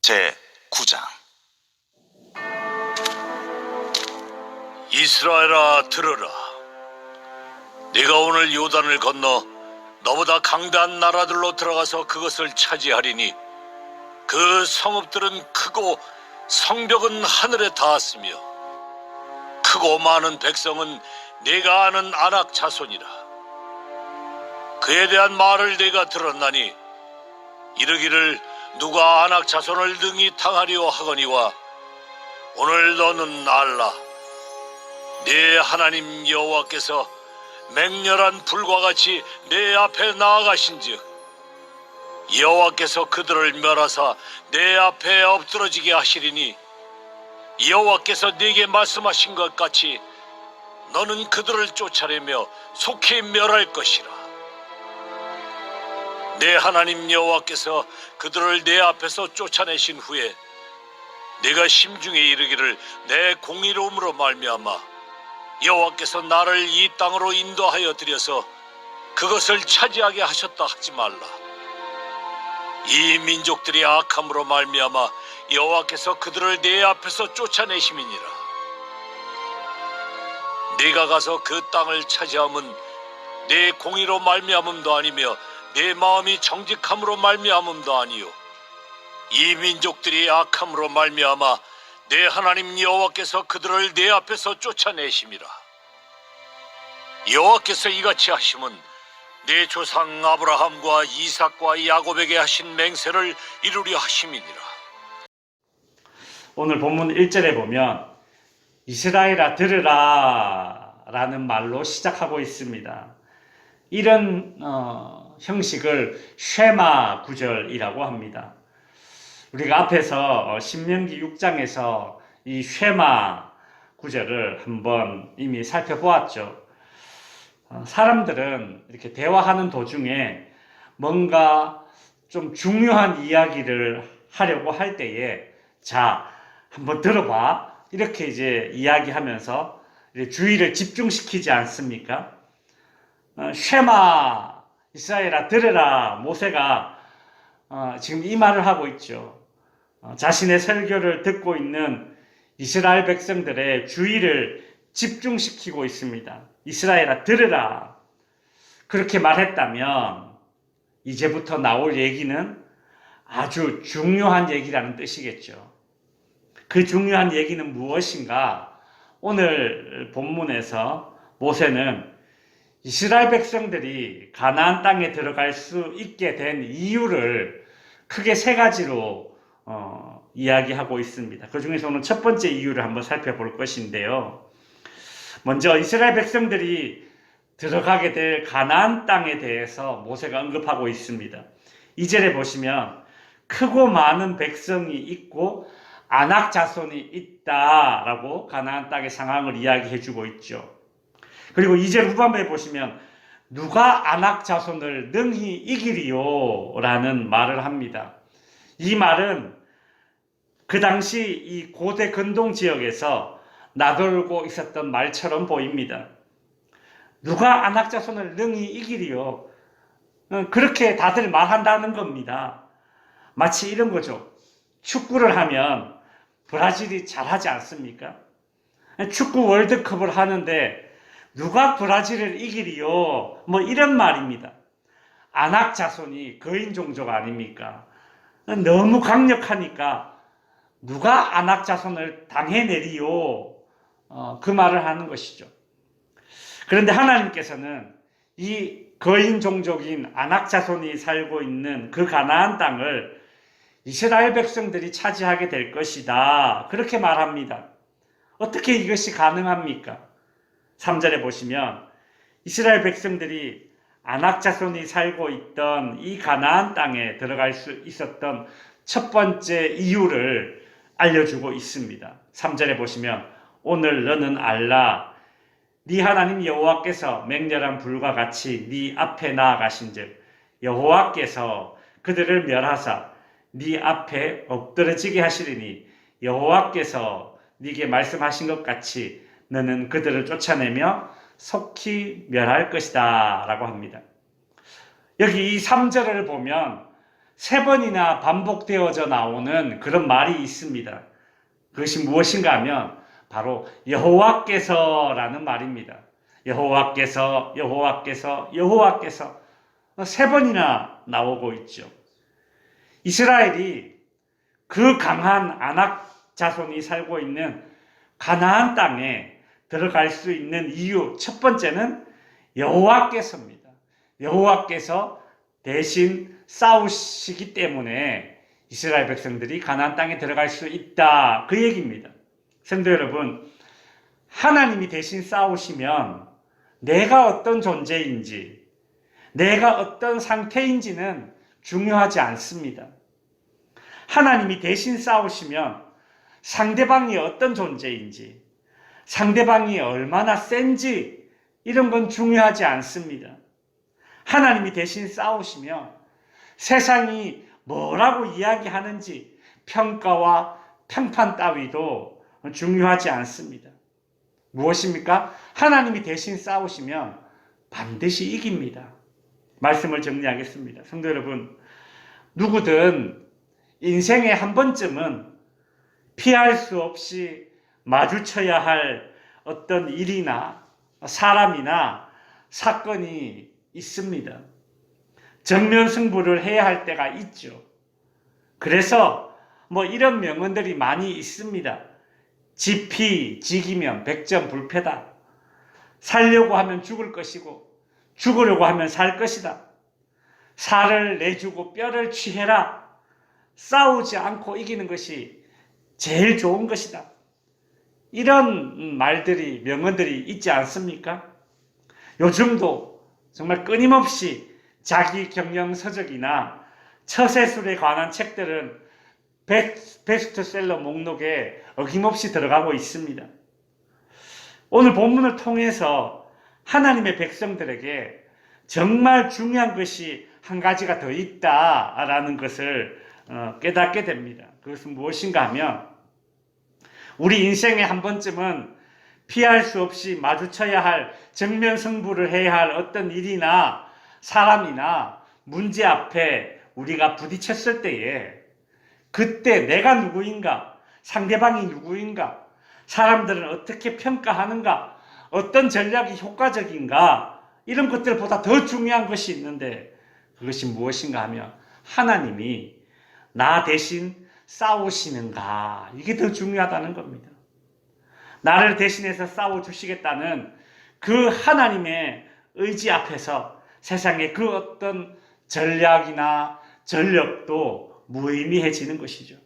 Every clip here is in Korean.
제9장. 이스라엘아, 들으라. 네가 오늘 요단을 건너 너보다 강대한 나라들로 들어가서 그것을 차지하리니 그 성읍들은 크고 성벽은 하늘에 닿았으며 크고 많은 백성은 네가 아는 아낙 자손이라. 그에 대한 말을 네가 들었나니 이르기를 누가 아낙 자손을 능히 당하리오 하거니와 오늘 너는 알라. 네 하나님 여호와께서 맹렬한 불과 같이 내 앞에 나아가신즉 여호와께서 그들을 멸하사 내 앞에 엎드러지게 하시리니 여호와께서 네게 말씀하신 것 같이 너는 그들을 쫓아내며 속히 멸할 것이라. 내 하나님 여호와께서 그들을 내 앞에서 쫓아내신 후에 네가 심중에 이르기를 내 공의로움으로 말미암아 여호와께서 나를 이 땅으로 인도하여 들여서 그것을 차지하게 하셨다 하지 말라. 이 민족들이 악함으로 말미암아 여호와께서 그들을 내 앞에서 쫓아내심이니라. 네가 가서 그 땅을 차지함은 내 공의로 말미암음도 아니며 내 마음이 정직함으로 말미암음도 아니요 이 민족들이 악함으로 말미암아 내 하나님 여호와께서 그들을 내 앞에서 쫓아내심이라. 여호와께서 이같이 하심은 내 조상 아브라함과 이삭과 야곱에게 하신 맹세를 이루려 하심이니라. 오늘 본문 1절에 보면 이스라엘아 들으라 라는 말로 시작하고 있습니다. 이런 형식을 쉐마 구절이라고 합니다. 우리가 앞에서 신명기 6장에서 이 쉐마 구절을 한번 이미 살펴보았죠. 사람들은 이렇게 대화하는 도중에 뭔가 좀 중요한 이야기를 하려고 할 때에 자, 한번 들어봐. 이렇게 이제 이야기하면서 주의를 집중시키지 않습니까? 쉐마, 이스라엘아 들으라. 모세가 지금 이 말을 하고 있죠. 자신의 설교를 듣고 있는 이스라엘 백성들의 주의를 집중시키고 있습니다. 이스라엘아 들으라. 그렇게 말했다면 이제부터 나올 얘기는 아주 중요한 얘기라는 뜻이겠죠. 그 중요한 얘기는 무엇인가? 오늘 본문에서 모세는 이스라엘 백성들이 가나안 땅에 들어갈 수 있게 된 이유를 크게 세 가지로 이야기하고 있습니다. 그 중에서 오늘 첫 번째 이유를 한번 살펴볼 것인데요. 먼저 이스라엘 백성들이 들어가게 될 가나안 땅에 대해서 모세가 언급하고 있습니다. 2절에 보시면 크고 많은 백성이 있고 아낙 자손이 있다라고 가나안 땅의 상황을 이야기해주고 있죠. 그리고 2절 후반부에 보시면 누가 아낙 자손을 능히 이기리요 라는 말을 합니다. 이 말은 그 당시 이 고대 근동 지역에서 나돌고 있었던 말처럼 보입니다. 누가 아낙 자손을 능히 이기리요? 그렇게 다들 말한다는 겁니다. 마치 이런 거죠. 축구를 하면 브라질이 잘하지 않습니까? 축구 월드컵을 하는데 누가 브라질을 이기리요? 뭐 이런 말입니다. 아낙 자손이 거인 종족 아닙니까? 너무 강력하니까 누가 아낙 자손을 당해내리요? 그 말을 하는 것이죠. 그런데 하나님께서는 이 거인 종족인 아낙 자손이 살고 있는 그 가나안 땅을 이스라엘 백성들이 차지하게 될 것이다. 그렇게 말합니다. 어떻게 이것이 가능합니까? 3절에 보시면 이스라엘 백성들이 아낙 자손이 살고 있던 이 가나안 땅에 들어갈 수 있었던 첫 번째 이유를 알려주고 있습니다. 3절에 보시면 오늘 너는 알라. 네 하나님 여호와께서 맹렬한 불과 같이 네 앞에 나아가신즉 여호와께서 그들을 멸하사 네 앞에 엎드러지게 하시리니 여호와께서 네게 말씀하신 것 같이 너는 그들을 쫓아내며 속히 멸할 것이다 라고 합니다. 여기 이 3절을 보면 3번이나 반복되어져 나오는 그런 말이 있습니다. 그것이 무엇인가 하면 바로 여호와께서라는 말입니다. 여호와께서, 여호와께서, 여호와께서 3번이나 나오고 있죠. 이스라엘이 그 강한 아낙 자손이 살고 있는 가나안 땅에 들어갈 수 있는 이유 첫 번째는 여호와께서입니다. 여호와께서 대신 싸우시기 때문에 이스라엘 백성들이 가나안 땅에 들어갈 수 있다, 그 얘기입니다. 성도 여러분, 하나님이 대신 싸우시면 내가 어떤 존재인지, 내가 어떤 상태인지는 중요하지 않습니다. 하나님이 대신 싸우시면 상대방이 어떤 존재인지, 상대방이 얼마나 센지 이런 건 중요하지 않습니다. 하나님이 대신 싸우시면 세상이 뭐라고 이야기하는지 평가와 평판 따위도 중요하지 않습니다. 무엇입니까? 하나님이 대신 싸우시면 반드시 이깁니다. 말씀을 정리하겠습니다. 성도 여러분, 누구든 인생에 한 번쯤은 피할 수 없이 마주쳐야 할 어떤 일이나 사람이나 사건이 있습니다. 정면 승부를 해야 할 때가 있죠. 그래서 이런 명언들이 많이 있습니다. 지피 지기면 백전불패다. 살려고 하면 죽을 것이고 죽으려고 하면 살 것이다. 살을 내주고 뼈를 취해라. 싸우지 않고 이기는 것이 제일 좋은 것이다. 이런 말들이, 명언들이 있지 않습니까? 요즘도 정말 끊임없이 자기 경영 서적이나 처세술에 관한 책들은 베스트셀러 목록에 어김없이 들어가고 있습니다. 오늘 본문을 통해서 하나님의 백성들에게 정말 중요한 것이 한 가지가 더 있다라는 것을 깨닫게 됩니다. 그것은 무엇인가 하면 우리 인생에 한 번쯤은 피할 수 없이 마주쳐야 할, 정면 승부를 해야 할 어떤 일이나 사람이나 문제 앞에 우리가 부딪혔을 때에 그때 내가 누구인가, 상대방이 누구인가, 사람들은 어떻게 평가하는가, 어떤 전략이 효과적인가, 이런 것들보다 더 중요한 것이 있는데 그것이 무엇인가 하면 하나님이 나 대신 싸우시는가, 이게 더 중요하다는 겁니다. 나를 대신해서 싸워주시겠다는 그 하나님의 의지 앞에서 세상의 그 어떤 전략이나 전력도 무의미해지는 것이죠.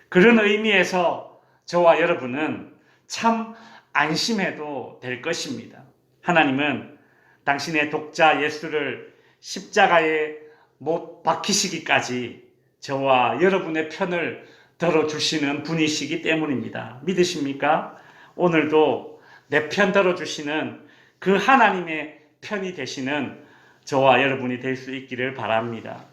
그런 의미에서 저와 여러분은 참 안심해도 될 것입니다. 하나님은 당신의 독자 예수를 십자가에 못 박히시기까지 저와 여러분의 편을 들어주시는 분이시기 때문입니다. 믿으십니까? 오늘도 내 편 들어주시는 그 하나님의 편이 되시는 저와 여러분이 될 수 있기를 바랍니다.